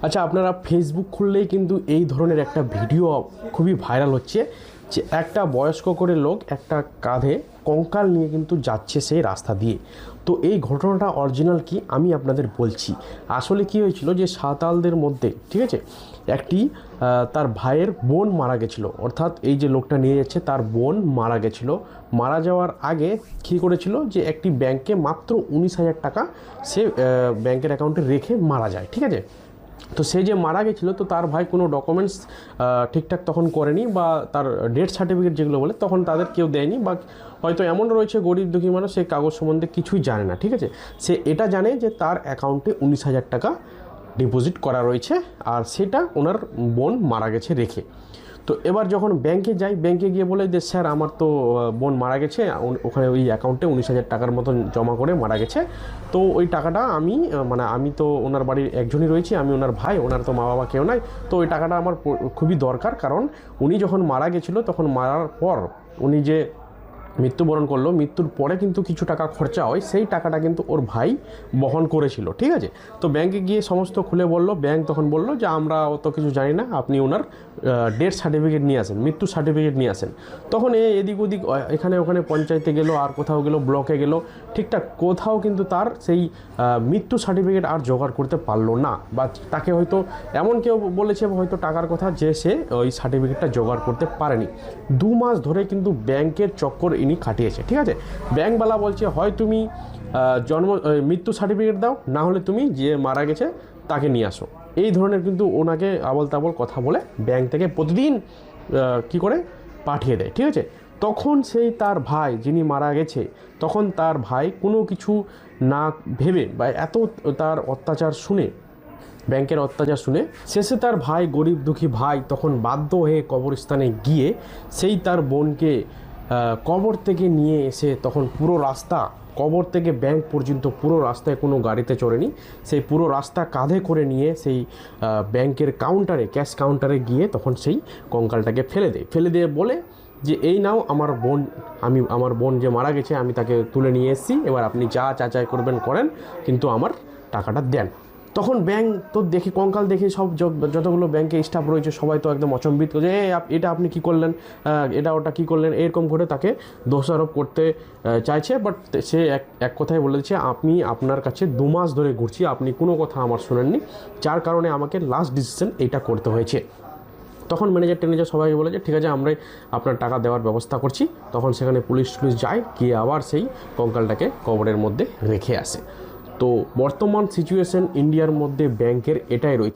আচ্ছা, আপনারা ফেসবুক খুললেই কিন্তু এই ধরনের একটা ভিডিও খুবই ভাইরাল হচ্ছে যে একটা বয়স্ক করে লোক একটা কাঁধে কঙ্কাল নিয়ে কিন্তু যাচ্ছে সেই রাস্তা দিয়ে। তো এই ঘটনাটা অরিজিনাল কি আমি আপনাদের বলছি। আসলে কি হয়েছিল যে সাঁওতালদের মধ্যে, ঠিক আছে, একটি তার ভাইয়ের বোন মারা গেছিলো, অর্থাৎ এই যে লোকটা নিয়ে যাচ্ছে তার বোন মারা গেছিলো। মারা যাওয়ার আগে কী করেছিল যে একটি ব্যাংকে মাত্র 19,000 টাকা সে ব্যাংকের অ্যাকাউন্টে রেখে মারা যায়, ঠিক আছে। তো সে যে মারা গেছিলো, তো তার ভাই কোনো ডকুমেন্টস ঠিকঠাক তখন করেনি, বা তার ডেথ সার্টিফিকেট যেগুলো বলে তখন তাদের কেউ দেয়নি, বা হয়তো এমন রয়েছে গরিব দুঃখী মানুষ সে কাগজ সম্বন্ধে কিছুই জানে না, ঠিক আছে। সে এটা জানে যে তার অ্যাকাউন্টে 19,000 টাকা ডিপোজিট করা রয়েছে, আর সেটা ওনার বোন মারা গেছে রেখে। তো এবার যখন ব্যাংকে যাই, ব্যাংকে গিয়ে বলে যে স্যার আমার তো বোন মারা গেছে, ওখানে ওই অ্যাকাউন্টে 19,000 টাকার মতন জমা করে মারা গেছে। তো ওই টাকাটা আমি আমি তো ওনার বাড়ির একজনই রয়েছি, আমি ওনার ভাই, ওনার তো মা বাবা কেউ নাই। তো ওই টাকাটা আমার খুবই দরকার, কারণ উনি যখন মারা গেছিলো তখন মারার পর উনি যে মৃত্যুবরণ করলো, মৃত্যুর পরে কিন্তু কিছু টাকা খরচা হয়, সেই টাকাটা কিন্তু ওর ভাই বহন করেছিল, ঠিক আছে। তো ব্যাংকে গিয়ে সমস্ত খুলে বলল, ব্যাংক তখন বলল যে আমরা অত কিছু জানি না, আপনি ওনার ডেথ সার্টিফিকেট নিয়ে আসেন, মৃত্যু সার্টিফিকেট নিয়ে আসেন। তখন এদিক ওদিক এখানে ওখানে পঞ্চায়েতে গেল, আর কোথাও গেল, ব্লকে গেল, ঠিকঠাক কোথাও কিন্তু তার সেই মৃত্যু সার্টিফিকেট আর জোগাড় করতে পারলো না, বা তাকে হয়তো এমন কেউ বলেছে হয়তো টাকার কথা যে সে ওই সার্টিফিকেটটা জোগাড় করতে পারেনি। 2 মাস ধরে কিন্তু ব্যাংকের চক্কর ইনি কাটিয়েছে, ঠিক আছে। ব্যাংকওয়ালা বলছে হয় তুমি মৃত্যু সার্টিফিকেট দাও, না হলে তুমি যে মারা গেছে তাকে নিয়ে আসো। এই ধরনের কিন্তু ওনাকে আবল তাবল কথা বলে ব্যাংক থেকে প্রতিদিন কি করে পাঠিয়ে দেয়, ঠিক আছে। তখন সেই তার ভাই যিনি মারা গেছে, তখন তার ভাই কোনো কিছু না ভেবে বা এত তার অত্যাচার শুনে, ব্যাংকের অত্যাচার শুনে শেষে তার ভাই, গরিব দুঃখী ভাই, তখন বাধ্য হয়ে কবরস্থানে গিয়ে সেই তার বোনকে কবর থেকে নিয়ে এসে, তখন পুরো রাস্তা কবর থেকে ব্যাংক পর্যন্ত পুরো রাস্তায় কোনো গাড়িতে চড়েনি, সেই পুরো রাস্তা কাঁধে করে নিয়ে সেই ব্যাংকের কাউন্টারে, ক্যাশ কাউন্টারে গিয়ে তখন সেই কঙ্কালটাকে ফেলে দিয়ে বলে যে এই নাও আমার বোন, আমার বোন যে মারা গেছে আমি তাকে তুলে নিয়ে এসেছি, এবার আপনি যা চাচাই করবেন করেন, কিন্তু আমার টাকাটা দেন। তখন ব্যাংক তো দেখে, কঙ্কাল দেখে সব যতগুলো ব্যাংকে স্টাফ রয়েছে সবাই তো একদম অচম্বিত, যে এটা আপনি কী করলেন, এটা ওটা কী করলেন, এরকম করে তাকে দোষারোপ করতে চাইছে। বাট সে এক কথায় বলে দিচ্ছে, আমি আপনার কাছে 2 মাস ধরে ঘুরছি, আপনি কোনো কথা আমার শোনেননি, যার কারণে আমাকে লাস্ট ডিসিশন এইটা করতে হয়েছে। তখন ম্যানেজার সবাই বলে যে ঠিক আছে, আমরাই আপনার টাকা দেওয়ার ব্যবস্থা করছি। তখন সেখানে পুলিশ যায়, গিয়ে আবার সেই কঙ্কালটাকে কবরের মধ্যে রেখে আসে। তো বর্তমান সিচুয়েশন ইন্ডিয়ার মধ্যে ব্যাংকের এটাই রয়েছে।